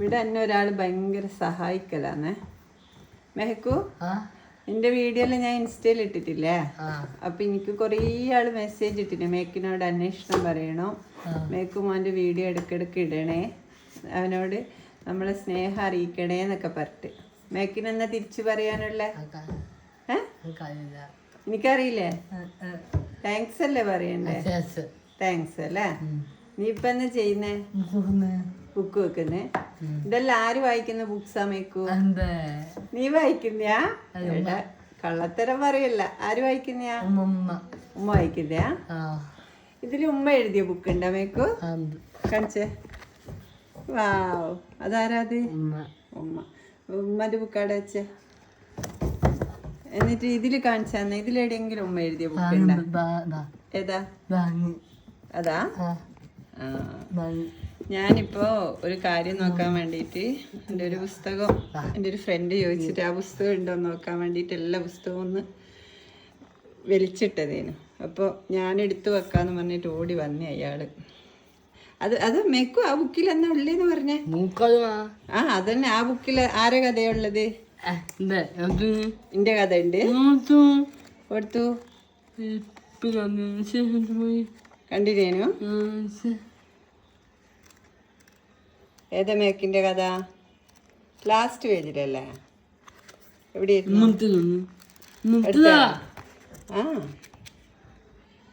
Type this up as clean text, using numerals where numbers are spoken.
ഇവിടെ എന്നെ ഒരാൾ ഭയങ്കര സഹായിക്കലാന്നേ. മെഹക്കു, എന്റെ വീഡിയോയിൽ ഞാൻ ഇൻസ്റ്റയിൽ ഇട്ടിട്ടില്ലേ, അപ്പൊ എനിക്ക് കുറേ ആള് മെസ്സേജ് ഇട്ടിട്ട് മേക്കിനോട് അന്വേഷണം പറയണോ, മേക്കുമോന്റെ വീഡിയോ ഇടയ്ക്കിടയ്ക്ക് ഇടണേ, അവനോട് നമ്മളെ സ്നേഹം അറിയിക്കണേ എന്നൊക്കെ പറഞ്ഞിട്ട്. മേക്കിനെന്നാ തിരിച്ചു പറയാനുള്ള? എനിക്കറിയില്ലേ? താങ്ക്സ് അല്ലേ പറയണ്ടേ? താങ്ക്സ് അല്ലേ. നീ ഇപ്പൊ എന്നാ ചെയ്യുന്നേ? ബുക്ക് വെക്കുന്നേ. ഇതെല്ലാം ആര് വായിക്കുന്ന ബുക്സാ മേക്കു? നീ വായിക്കുന്നയാ? കള്ളത്തരം പറയല്ല. ആര് വായിക്കുന്നയാ? ഉമ്മ വായിക്കുന്നയാ? ഇതില് ഉമ്മ എഴുതിയ ബുക്ക് ഉണ്ടോ മേക്കു? കാണിച്ചേ. വാവ്, അതാരാത്? ഉമ്മ. ഉമ്മന്റെ ബുക്കാടെ വെച്ചേ. എന്നിട്ട് ഇതില് കാണിച്ചാന്ന്. ഇതിലെവിടെയെങ്കിലും ഉമ്മ എഴുതിയ ബുക്ക് ഉണ്ടോ? ഏതാ? അതാ. ഞാനിപ്പോ ഒരു കാര്യം നോക്കാൻ വേണ്ടിട്ട് എൻ്റെ ഒരു പുസ്തകം എൻ്റെ ഒരു ഫ്രണ്ട് ചോദിച്ചിട്ട് ആ പുസ്തകം ഉണ്ടോ നോക്കാൻ വേണ്ടിട്ട് എല്ലാ പുസ്തകവും ഒന്ന് വലിച്ചിട്ടതേനു. അപ്പോൾ ഞാൻ എടുത്തു വെക്കാന്ന് പറഞ്ഞിട്ട് ഓടി വന്നേ അയാള്. അത് മേക്കു ആ ബുക്കിൽ എന്നാ ഉള്ളേന്ന് പറഞ്ഞേ? അതന്നെ. ആ ബുക്കിൽ ആരെ കഥയുള്ളത്? എന്റെ കഥ ഉണ്ട്. കൊടുത്തു കണ്ടിനേനു. ഏതാ മേക്കിന്റെ കഥ? ലാസ്റ്റ് പേജിലല്ലേ? എവിടെയായിരുന്നു? ആ